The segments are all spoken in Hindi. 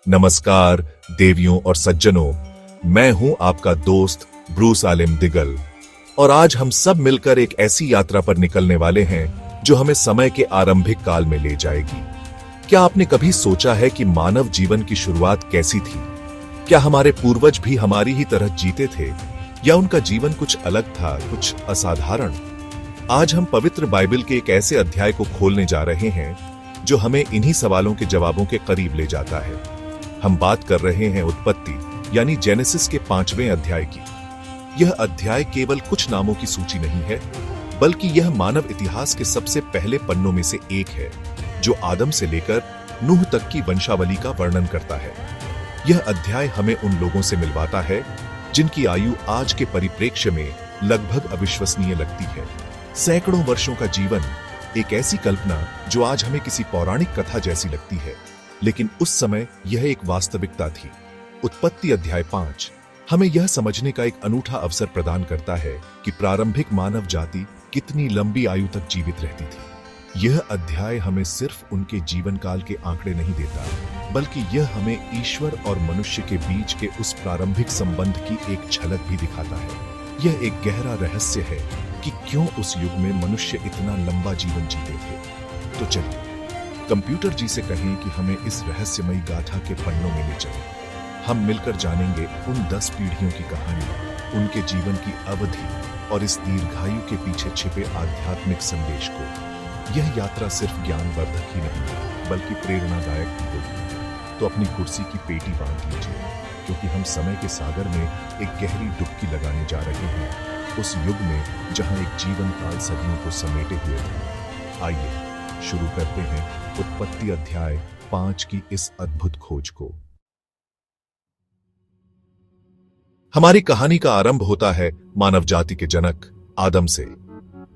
नमस्कार देवियों और सज्जनों, मैं हूं आपका दोस्त ब्रूस आलिम दिगल और आज हम सब मिलकर एक ऐसी यात्रा पर निकलने वाले हैं जो हमें समय के आरंभिक काल में ले जाएगी। क्या आपने कभी सोचा है कि मानव जीवन की शुरुआत कैसी थी? क्या हमारे पूर्वज भी हमारी ही तरह जीते थे या उनका जीवन कुछ अलग था, कुछ असाधारण? आज हम पवित्र बाइबल के एक ऐसे अध्याय को खोलने जा रहे हैं जो हमें इन्हीं सवालों के जवाबों के करीब ले जाता है। हम बात कर रहे हैं उत्पत्ति यानी जेनेसिस के 5वें अध्याय की। यह अध्याय केवल कुछ नामों की सूची नहीं है, बल्कि यह मानव इतिहास के सबसे पहले पन्नों में से एक है जो आदम से लेकर नूह तक की वंशावली का वर्णन करता है। यह अध्याय हमें उन लोगों से मिलवाता है जिनकी आयु आज के परिप्रेक्ष्य में लगभग अविश्वसनीय लगती है। सैकड़ों वर्षों का जीवन, एक ऐसी कल्पना जो आज हमें किसी पौराणिक कथा जैसी लगती है, लेकिन उस समय यह एक वास्तविकता थी। उत्पत्ति अध्याय 5 हमें यह समझने का एक अनूठा अवसर प्रदान करता है कि प्रारंभिक मानव जाति कितनी लंबी आयु तक जीवित रहती थी। यह अध्याय हमें सिर्फ उनके जीवन काल के आंकड़े नहीं देता, बल्कि यह हमें ईश्वर और मनुष्य के बीच के उस प्रारंभिक संबंध की एक झलक भी दिखाता है। यह एक गहरा रहस्य है कि क्यों उस युग में मनुष्य इतना लंबा जीवन जीते थे। तो चलिए कंप्यूटर जी से कहें कि हमें इस रहस्यमयी गाथा के पन्नों में ले चलें। हम मिलकर जानेंगे उन 10 पीढ़ियों की कहानी, उनके जीवन की अवधि और इस दीर्घायु के पीछे छिपे आध्यात्मिक संदेश को। यह यात्रा सिर्फ ज्ञानवर्धक ही नहीं, बल्कि प्रेरणादायक भी होगी। तो अपनी कुर्सी की पेटी बांध लीजिए, क्योंकि हम समय के सागर में एक गहरी डुबकी लगाने जा रहे हैं, उस युग में जहां एक जीवन काल सदियों को समेटे हुए है। आइए शुरू करते हैं उत्पत्ति अध्याय 5 की इस अद्भुत खोज को। हमारी कहानी का आरंभ होता है मानव जाति के जनक आदम से।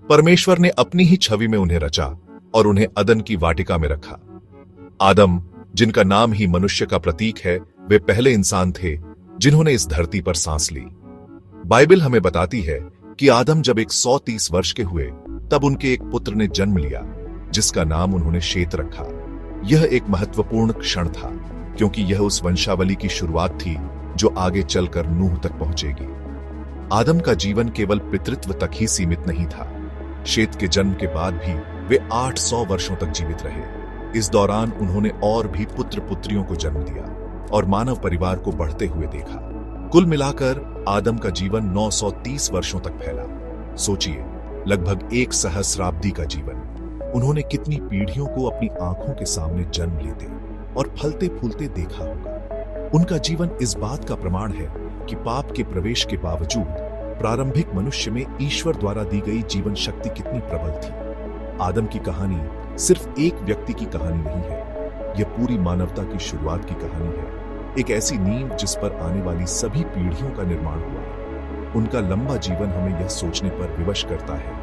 परमेश्वर ने अपनी ही छवि में उन्हें रचा और उन्हें अदन की वाटिका में रखा। आदम, जिनका नाम ही मनुष्य का प्रतीक है, वे पहले इंसान थे जिन्होंने इस धरती पर सांस ली। बाइबल हमें बताती है कि आदम जब 130 वर्ष के हुए तब उनके एक पुत्र ने जन्म लिया, जिसका नाम उन्होंने शेत रखा। यह एक महत्वपूर्ण क्षण था, क्योंकि यह उस वंशावली की शुरुआत थी जो आगे चलकर नूह तक पहुंचेगी। आदम का जीवन केवल पितृत्व तक ही सीमित नहीं था। शेत के जन्म के बाद भी वे 800 वर्षों तक जीवित रहे। इस दौरान उन्होंने और भी पुत्र पुत्रियों को जन्म दिया और मानव परिवार को बढ़ते हुए देखा। कुल मिलाकर आदम का जीवन 930 वर्षों तक फैला। सोचिए, लगभग 1 सहस्राब्दी का जीवन। उन्होंने कितनी पीढ़ियों को अपनी आंखों के सामने जन्म लेते और फलते फूलते देखा होगा। उनका जीवन इस बात का प्रमाण है कि पाप के प्रवेश के बावजूद प्रारंभिक मनुष्य में ईश्वर द्वारा दी गई जीवन शक्ति कितनी प्रबल थी। आदम की कहानी सिर्फ एक व्यक्ति की कहानी नहीं है, यह पूरी मानवता की शुरुआत की कहानी है। एक ऐसी नींव जिस पर आने वाली सभी पीढ़ियों का निर्माण हुआ। उनका लंबा जीवन हमें यह सोचने पर विवश करता है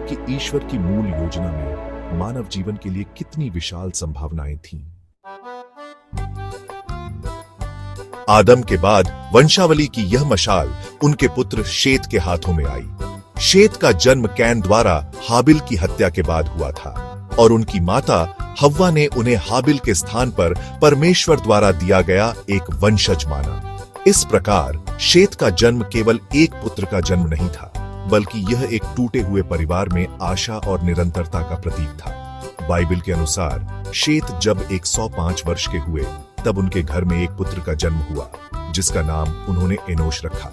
कि ईश्वर की मूल योजना में मानव जीवन के लिए कितनी विशाल संभावनाएं थीं। आदम के बाद वंशावली की यह मशाल उनके पुत्र शेत के हाथों में आई। शेत का जन्म कैन द्वारा हाबिल की हत्या के बाद हुआ था और उनकी माता हव्वा ने उन्हें हाबिल के स्थान पर परमेश्वर द्वारा दिया गया एक वंशज माना। इस प्रकार शेत का जन्म केवल एक पुत्र का जन्म नहीं था, बल्कि यह एक टूटे हुए परिवार में आशा और निरंतरता का प्रतीक था। बाइबल के अनुसार शेत जब 105 वर्ष के हुए तब उनके घर में एक पुत्र का जन्म हुआ, जिसका नाम उन्होंने एनोश रखा।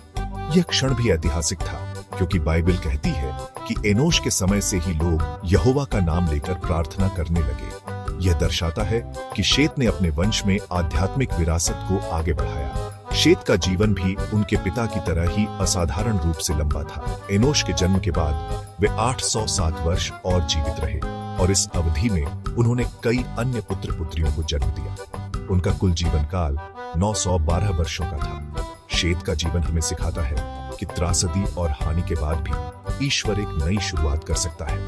यह क्षण भी ऐतिहासिक था, क्योंकि बाइबल कहती है कि एनोश के समय से ही लोग यहोवा का नाम लेकर प्रार्थना करने लगे। यह दर्शाता है कि शेत ने अपने वंश में आध्यात्मिक विरासत को आगे बढ़ाया। शेत का जीवन भी उनके पिता की तरह ही असाधारण रूप से लंबा था। एनोश के जन्म के बाद वे 807 वर्ष और जीवित रहे और इस अवधि में उन्होंने कई अन्य पुत्र पुत्रियों को जन्म दिया। उनका कुल जीवन काल 912 वर्षों का था। शेत का जीवन हमें सिखाता है कि त्रासदी और हानि के बाद भी ईश्वर एक नई शुरुआत कर सकता है।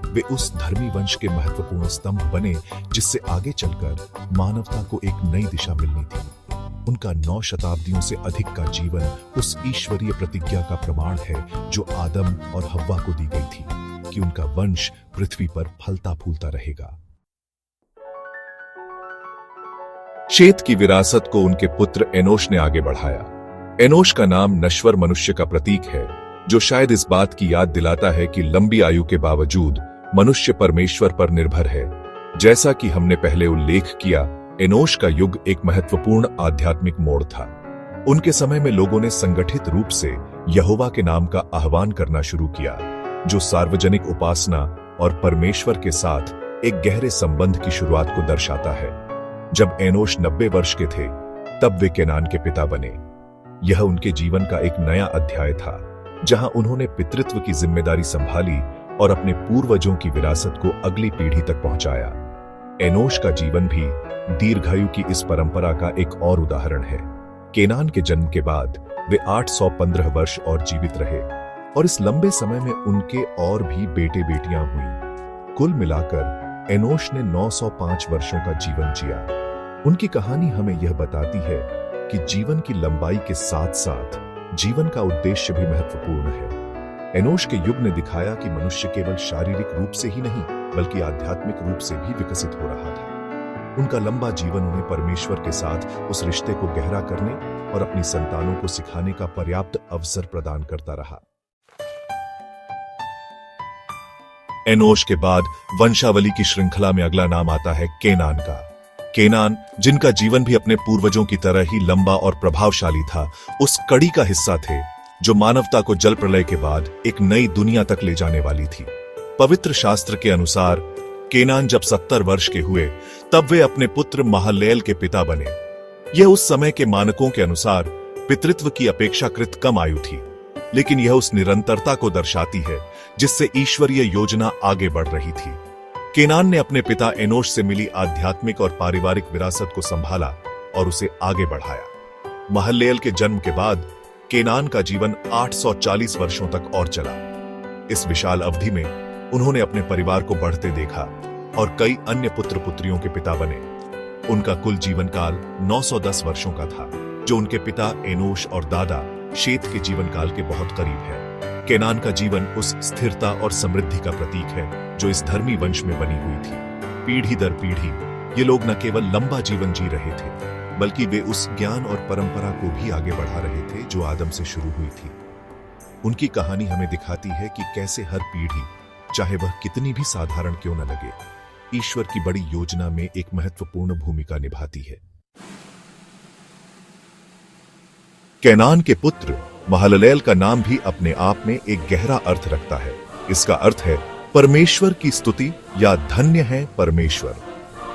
वे उस धर्मी वंश के महत्वपूर्ण स्तंभ बने जिससे आगे चलकर मानवता को एक नई दिशा मिलनी थी। उनका 9 शताब्दियों से अधिक का जीवन उस ईश्वरीय प्रतिज्ञा का प्रमाण है जो आदम और हव्वा को दी गई थी कि उनका वंश पृथ्वी पर फलता फूलता रहेगा। शेत की विरासत को उनके पुत्र एनोश ने आगे बढ़ाया। एनोश का नाम नश्वर मनुष्य का प्रतीक है, जो शायद इस बात की याद दिलाता है कि लंबी आयु के बावजूद मनुष्य परमेश्वर पर निर्भर है। जैसा कि हमने पहले उल्लेख किया, एनोश का युग एक महत्वपूर्ण आध्यात्मिक मोड़ था। उनके समय में लोगों ने संगठित रूप से यहोवा के नाम का आह्वान करना शुरू किया, जो सार्वजनिक उपासना और परमेश्वर के साथ एक गहरे संबंध की शुरुआत को दर्शाता है। जब एनोश 90 वर्ष के थे, तब वे केनान के पिता बने। यह उनके जीवन का एक नया अध्याय था, जहां उन्होंने पितृत्व की जिम्मेदारी संभाली और अपने पूर्वजों की विरासत को अगली पीढ़ी तक पहुंचाया। एनोश का जीवन भी दीर्घायु की इस परंपरा का एक और उदाहरण है। केनान के जन्म के बाद वे 815 वर्ष और जीवित रहे, और इस लंबे समय में उनके और भी बेटे बेटियां हुई। कुल मिलाकर एनोश ने 905 वर्षों का जीवन जिया। उनकी कहानी हमें यह बताती है कि जीवन की लंबाई के साथ साथ जीवन का उद्देश्य भी महत्वपूर्ण है। एनोश के युग ने दिखाया कि मनुष्य केवल शारीरिक रूप से ही नहीं, बल्कि आध्यात्मिक रूप से भी विकसित हो रहा था। उनका लंबा जीवन उन्हें परमेश्वर के साथ उस रिश्ते को गहरा करने और अपनी संतानों को सिखाने का पर्याप्त अवसर प्रदान करता रहा। एनोश के बाद वंशावली की श्रृंखला में अगला नाम आता है केनान का। केनान, जिनका जीवन भी अपने पूर्वजों की तरह ही लंबा और प्रभावशाली था, उस कड़ी का हिस्सा थे जो मानवता को जल प्रलय के बाद एक नई दुनिया तक ले जाने वाली थी। पवित्र शास्त्र के अनुसार केनान जब 70 वर्ष के हुए, तब वे अपने पुत्र महललेल के पिता बने। यह उस समय के मानकों के अनुसार पितृत्व की अपेक्षाकृत कम आयु थी, लेकिन यह उस निरंतरता को दर्शाती है जिससे ईश्वरीय योजना आगे बढ़ रही थी। केनान ने अपने पिता एनोश से मिली आध्यात्मिक और पारिवारिक विरासत को संभाला और उसे आगे बढ़ाया। महललेल के जन्म के बाद केनान का जीवन 840 वर्षों तक और चला। इस विशाल अवधि में उन्होंने अपने परिवार को बढ़ते देखा और कई अन्य पुत्र पुत्रियों के पिता बने। उनका कुल जीवन काल 910 वर्षों का था, जो उनके पिता एनोश और दादा शेत के जीवन काल के बहुत करीब है। केनान का जीवन उस स्थिरता और समृद्धि का प्रतीक है जो इस धर्मी वंश में बनी हुई थी। पीढ़ी दर पीढ़ी ये लोग न केवल लंबा जीवन जी रहे थे, बल्कि वे उस ज्ञान और परंपरा को भी आगे बढ़ा रहे थे जो आदम से शुरू हुई थी। उनकी कहानी हमें दिखाती है कि कैसे हर पीढ़ी, चाहे वह कितनी भी साधारण क्यों न लगे, ईश्वर की बड़ी योजना में एक महत्वपूर्ण भूमिका निभाती है। केनान के पुत्र महललेल का नाम भी अपने आप में एक गहरा अर्थ रखता है। इसका अर्थ है परमेश्वर की स्तुति या धन्य है परमेश्वर।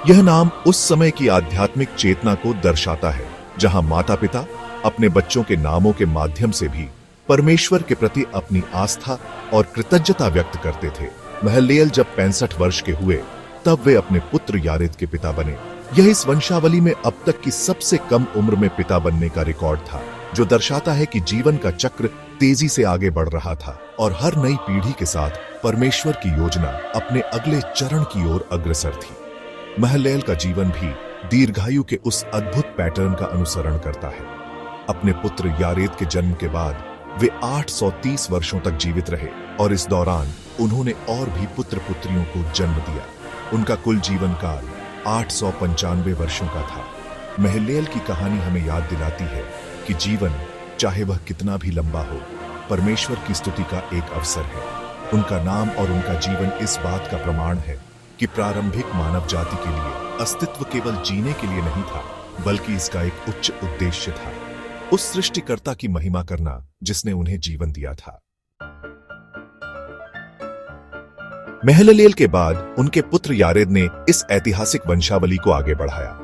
यह नाम उस समय की आध्यात्मिक चेतना को दर्शाता है, जहां माता पिता अपने बच्चों के नामों के माध्यम से भी परमेश्वर के प्रति अपनी आस्था और कृतज्ञता व्यक्त करते थे। महललेल जब 65 वर्ष के हुए, तब वे अपने पुत्र यारेद के पिता बने। यह इस वंशावली में अब तक की सबसे कम उम्र में पिता बनने का रिकॉर्ड था, जो दर्शाता है कि जीवन का चक्र तेजी से आगे बढ़ रहा था और हर नई पीढ़ी के साथ परमेश्वर की योजना अपने अगले चरण की ओर अग्रसर थी। महललेल का जीवन भी दीर्घायु के उस अद्भुत पैटर्न का अनुसरण करता है। अपने पुत्र यारेद के जन्म के बाद वे 830 वर्षों तक जीवित रहे और इस दौरान उन्होंने और भी पुत्र पुत्रियों को जन्म दिया। उनका कुल जीवन काल 895 वर्षों का था। महललेल की कहानी हमें याद दिलाती है कि जीवन, चाहे वह कितना भी लंबा हो, परमेश्वर की स्तुति का एक अवसर है। उनका नाम और उनका जीवन इस बात का प्रमाण है कि प्रारंभिक मानव जाति के लिए अस्तित्व केवल जीने के लिए नहीं था, बल्कि इसका एक उच्च उद्देश्य था, उस सृष्टिकर्ता की महिमा करना जिसने उन्हें जीवन दिया था। महललेल के बाद उनके पुत्र यारेद ने इस ऐतिहासिक वंशावली को आगे बढ़ाया।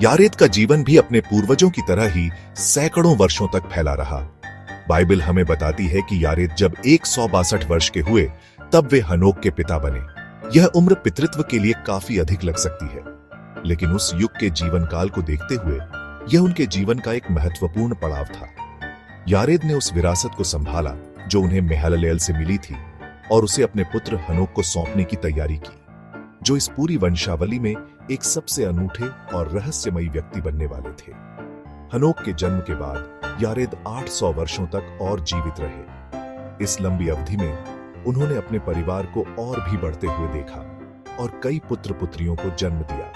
यारेद का जीवन भी अपने पूर्वजों की तरह ही सैकड़ों वर्षों तक फैला रहा। बाइबल हमें बताती है कि यारेद जब 162 वर्ष के हुए, तब वे हनोक के पिता बने। यह उम्र पितृत्व के लिए काफी अधिक लग सकती है, लेकिन उस युग के जीवन काल को देखते हुए यह उनके जीवन का एक महत्वपूर्ण पड़ाव था। यारेद ने उस विरासत को संभाला जो उन्हें महललेल से मिली थी और उसे अपने पुत्र हनोक को सौंपने की तैयारी की, जो इस पूरी वंशावली में एक सबसे अनूठे और रहस्यमयी व्यक्ति बनने वाले थे। हनोक के जन्म के बाद यारेद 800 वर्षों तक और जीवित रहे। इस लंबी अवधि में उन्होंने अपने परिवार को और भी बढ़ते हुए देखा और कई पुत्र पुत्रियों को जन्म दिया।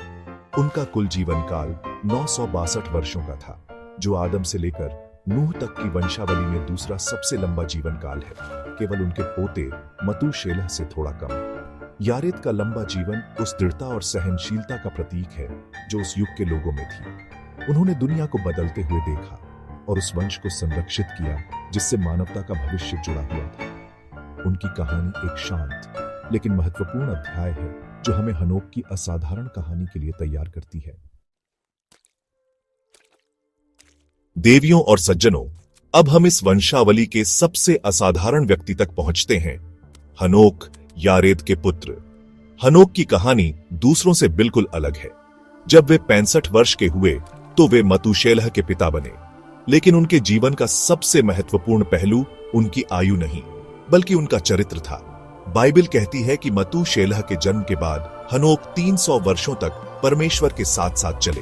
उनका कुल जीवन काल 962 वर्षों का था, जो आदम से लेकर नूह तक की वंशावली में दूसरा सबसे लंबा जीवन काल है, केवल उनके पोते मतूशेलह से थोड़ा कम। यारेद का लंबा जीवन उस दृढ़ता और सहनशीलता का प्रतीक है जो उस युग के लोगों में थी। उन्होंने दुनिया को बदलते हुए देखा और उस वंश को संरक्षित किया जिससे मानवता का भविष्य जुड़ा हुआ था। उनकी कहानी एक शांत लेकिन महत्वपूर्ण अध्याय है जो हमें हनोक की असाधारण कहानी के लिए तैयार करती है। देवियों और सज्जनों, अब हम इस वंशावली के सबसे असाधारण व्यक्ति तक पहुंचते हैं, हनोक, यारेद के पुत्र। हनोक की कहानी दूसरों से बिल्कुल अलग है। जब वे 65 वर्ष के हुए तो वे मतूशेलह के पिता बने, लेकिन उनके जीवन का सबसे महत्वपूर्ण पहलू उनकी आयु नहीं बल्कि उनका चरित्र था। बाइबल कहती है कि मतूशेलह के जन्म के बाद हनोक 300 वर्षों तक परमेश्वर के साथ साथ चले।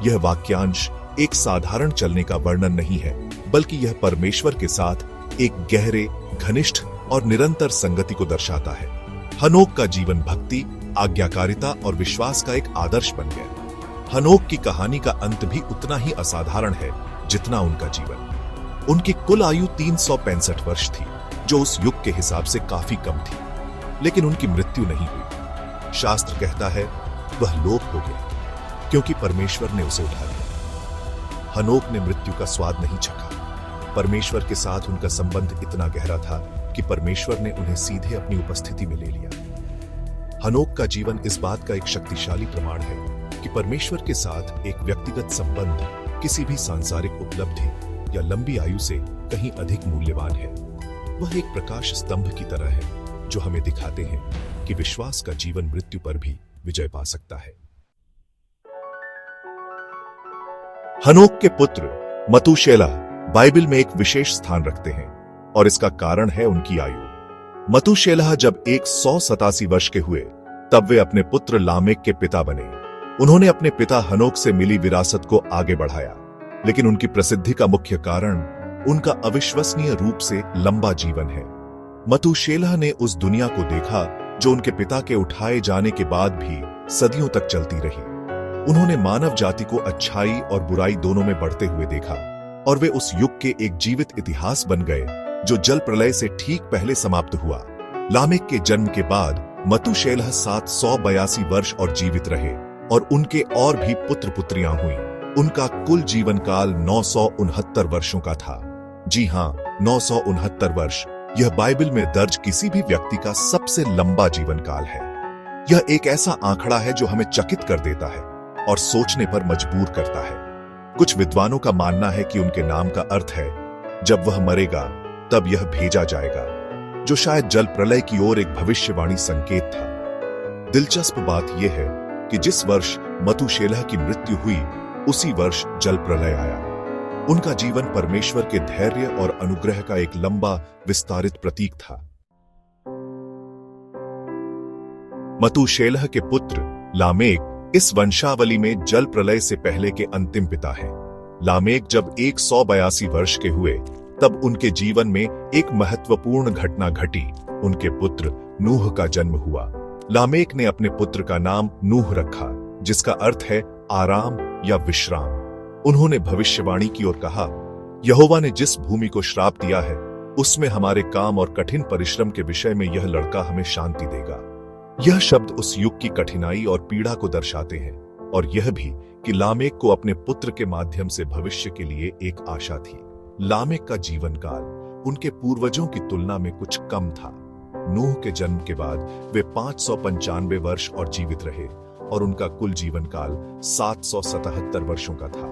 यह वाक्यांश एक साधारण चलने का वर्णन नहीं है, बल्कि यह परमेश्वर के साथ एक गहरे, घनिष्ठ और निरंतर संगति को दर्शाता है। हनोक का जीवन भक्ति, आज्ञाकारिता और विश्वास का एक आदर्श बन गया। हनोक की कहानी का अंत भी उतना ही असाधारण है जितना उनका जीवन। उनकी कुल आयु 365 वर्ष थी, जो उस युग के हिसाब से काफी कम थी, लेकिन उनकी मृत्यु नहीं हुई। शास्त्र कहता है वह लोप हो गया क्योंकि परमेश्वर ने उसे उठा लिया। हनोक ने मृत्यु का स्वाद नहीं चखा। परमेश्वर के साथ उनका संबंध इतना गहरा था कि परमेश्वर ने उन्हें सीधे अपनी उपस्थिति में ले लिया। हनोक का जीवन इस बात का एक शक्तिशाली प्रमाण है कि परमेश्वर के साथ एक व्यक्तिगत संबंध किसी भी सांसारिक उपलब्धि या लंबी आयु से कहीं अधिक मूल्यवान है। वह एक प्रकाश स्तंभ की तरह है जो हमें दिखाते हैं कि विश्वास का जीवन मृत्यु पर भी विजय पा सकता है। हनोक के पुत्र मतूशेलह बाइबल में एक विशेष स्थान रखते हैं और इसका कारण है उनकी आयु। मतूशेलह जब 187 वर्ष के हुए तब वे अपने पुत्र लामेक के पिता बने। उन्होंने अपने पिता हनोक से मिली विरासत को आगे बढ़ाया, लेकिन उनकी प्रसिद्धि का मुख्य कारण उनका अविश्वसनीय रूप से लंबा जीवन है। मतूशेलह ने उस दुनिया को देखा जो उनके पिता के उठाए जाने के बाद भी सदियों तक चलती रही। उन्होंने मानव जाति को अच्छाई और बुराई दोनों में बढ़ते हुए देखा और वे उस युग के एक जीवित इतिहास बन गए जो जल प्रलय से ठीक पहले समाप्त हुआ। लामेक के जन्म के बाद मतूशेलह 782 वर्ष और जीवित रहे और उनके और भी पुत्र पुत्रियां हुई। उनका कुल जीवन काल 969 वर्षों का था। जी हां, 969 वर्ष। यह बाइबल में दर्ज किसी भी व्यक्ति का सबसे लंबा जीवन काल है। यह एक ऐसा आंकड़ा है जो हमें चकित कर देता है और सोचने पर मजबूर करता है। कुछ विद्वानों का मानना है कि उनके नाम का अर्थ है जब वह मरेगा तब यह भेजा जाएगा, जो शायद जल प्रलय की ओर एक भविष्यवाणी संकेत था। दिलचस्प बात यह है कि जिस वर्ष मतूशेलह की मृत्यु हुई उसी वर्ष जल प्रलय आया। उनका जीवन परमेश्वर के धैर्य और अनुग्रह का एक लंबा विस्तारित प्रतीक था। मतूशेलह के पुत्र लामेक इस वंशावली में जल प्रलय से पहले के अंतिम पिता हैं। लामेक जब 182 वर्ष के हुए तब उनके जीवन में एक महत्वपूर्ण घटना घटी। उनके पुत्र नूह का जन्म हुआ। लामेक ने अपने पुत्र का नाम नूह रखा, जिसका अर्थ है आराम या विश्राम। उन्होंने भविष्यवाणी की और कहा, यहोवा ने जिस भूमि को श्राप दिया है उसमें हमारे काम और कठिन परिश्रम के विषय में यह लड़का हमें शांति देगा। यह शब्द उस युग की कठिनाई और पीड़ा को दर्शाते हैं और यह भी कि लामेक को अपने पुत्र के माध्यम से भविष्य के लिए एक आशा थी। लामेक का जीवन काल उनके पूर्वजों की तुलना में कुछ कम था। नूह के जन्म के बाद वे 595 वर्ष और जीवित रहे और उनका कुल जीवन काल 777 वर्षों का था।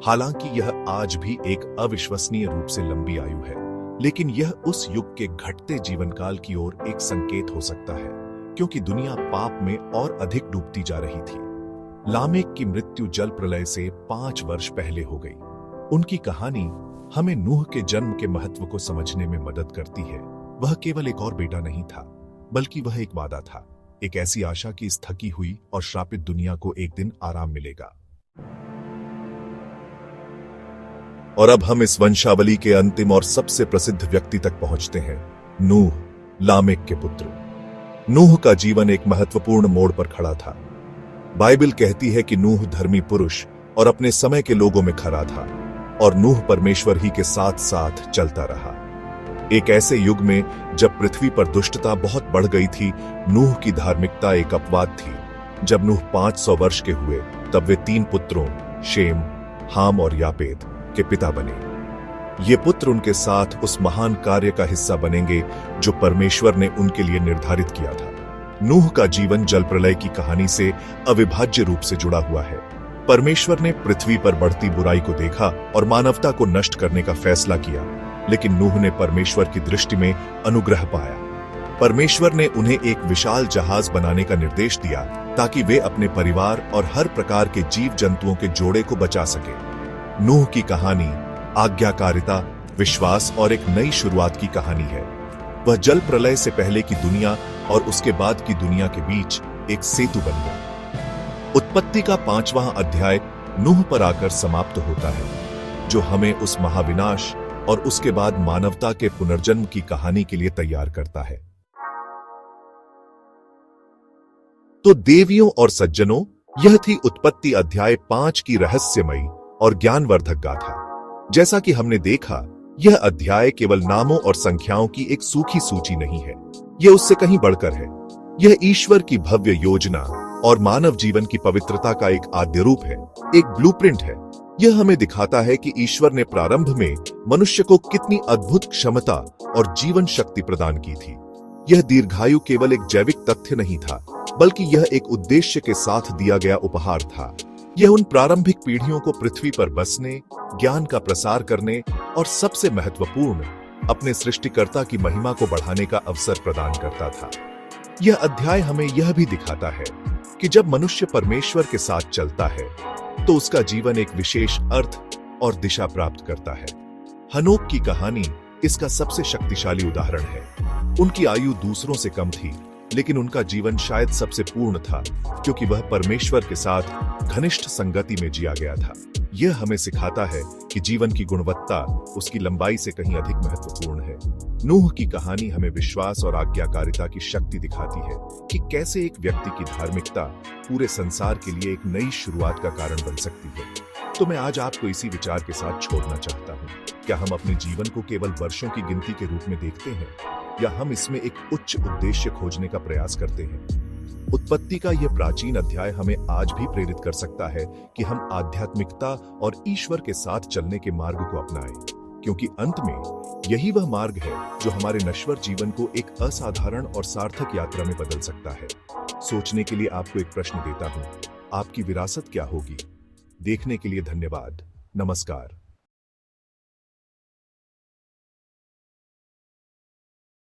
हालांकि यह आज भी एक अविश्वसनीय रूप से लंबी आयु है, लेकिन यह उस युग के घटते जीवन काल की ओर एक संकेत हो सकता है, क्योंकि दुनिया पाप में और अधिक डूबती जा रही थी। लामेक की मृत्यु जल प्रलय से 5 वर्ष पहले हो गई। उनकी कहानी हमें नूह के जन्म के महत्व को समझने में मदद करती है। वह केवल एक और बेटा नहीं था, बल्कि वह एक वादा था, एक ऐसी आशा की इस थकी हुई और श्रापित दुनिया को एक दिन आराम मिलेगा। और अब हम इस वंशावली के अंतिम और सबसे प्रसिद्ध व्यक्ति तक पहुंचते हैं, नूह, लामेक के पुत्र। नूह का जीवन एक महत्वपूर्ण मोड़ पर खड़ा था। बाइबल कहती है कि नूह धर्मी पुरुष और अपने समय के लोगों में खरा था, और नूह परमेश्वर ही के साथ साथ चलता रहा। एक ऐसे युग में जब पृथ्वी पर दुष्टता बहुत बढ़ गई थी, नूह की धार्मिकता एक अपवाद थी। जब नूह 500 वर्ष के हुए तब वे 3 पुत्रों शेम, हाम और यापेत के पिता बने। ये पुत्र उनके साथ उस महान कार्य का हिस्सा बनेंगे जो परमेश्वर ने उनके लिए निर्धारित किया था। नूह का जीवन जल प्रलय की कहानी से अविभाज्य रूप से जुड़ा हुआ है। परमेश्वर ने पृथ्वी पर बढ़ती बुराई को देखा और मानवता को नष्ट करने का फैसला किया, लेकिन नूह ने परमेश्वर की दृष्टि में अनुग्रह पाया। परमेश्वर ने उन्हें एक विशाल जहाज बनाने का निर्देश दिया ताकि वे अपने परिवार और हर प्रकार के जीव जंतुओं के जोड़े को बचा सके। नूह की कहानी आज्ञाकारिता, विश्वास और एक नई शुरुआत की कहानी है। वह जल प्रलय से पहले की दुनिया और उसके बाद की दुनिया के बीच एक सेतु बन गया। उत्पत्ति का 5वां अध्याय नूह पर आकर समाप्त होता है, जो हमें उस महाविनाश और उसके बाद मानवता के पुनर्जन्म की कहानी के लिए तैयार करता है। तो देवियों और सज्जनों, यह थी उत्पत्ति अध्याय 5 की रहस्यमयी और ज्ञानवर्धक गाथा। जैसा कि हमने देखा, यह अध्याय केवल नामों और संख्याओं की एक सूखी सूची नहीं है, यह उससे कहीं बढ़कर है। यह ईश्वर की भव्य योजना और मानव जीवन की पवित्रता का एक आद्य रूप है, एक ब्लूप्रिंट है। यह हमें दिखाता है कि ईश्वर ने प्रारंभ में मनुष्य को कितनी अद्भुत क्षमता और जीवन शक्ति प्रदान की थी। यह दीर्घायु केवल एक जैविक तथ्य नहीं था, बल्कि यह एक उद्देश्य के साथ दिया गया उपहार था। यह उन प्रारंभिक पीढ़ियों को पृथ्वी पर बसने, ज्ञान का प्रसार करने और सबसे महत्वपूर्ण, अपने सृष्टिकर्ता की महिमा को बढ़ाने का अवसर प्रदान करता था। यह अध्याय हमें यह भी दिखाता है कि जब मनुष्य परमेश्वर के साथ चलता है तो उसका जीवन एक विशेष अर्थ और दिशा प्राप्त करता है। हनोक की कहानी इसका सबसे शक्तिशाली उदाहरण है। उनकी आयु दूसरों से कम थी, लेकिन उनका जीवन शायद सबसे पूर्ण था, क्योंकि वह परमेश्वर के साथ घनिष्ठ संगति में जिया गया था। यह हमें सिखाता है कि जीवन की गुणवत्ता उसकी लंबाई से कहीं अधिक महत्वपूर्ण है। नूह की कहानी हमें विश्वास और आज्ञाकारिता की शक्ति दिखाती है कि कैसे एक व्यक्ति की धार्मिकता पूरे संसार के लिए एक नई शुरुआत का कारण बन सकती है। तो मैं आज आपको इसी विचार के साथ छोड़ना चाहता हूँ। क्या हम अपने जीवन को केवल वर्षों की गिनती के रूप में देखते हैं, या हम इसमें एक उच्च उद्देश्य खोजने का प्रयास करते हैं? उत्पत्ति का यह प्राचीन अध्याय हमें आज भी प्रेरित कर सकता है कि हम आध्यात्मिकता और ईश्वर के साथ चलने के मार्ग को अपनाएं, क्योंकि अंत में यही वह मार्ग है जो हमारे नश्वर जीवन को एक असाधारण और सार्थक यात्रा में बदल सकता है। सोचने के लिए आपको एक प्रश्न देता हूं, आपकी विरासत क्या होगी? देखने के लिए धन्यवाद। नमस्कार।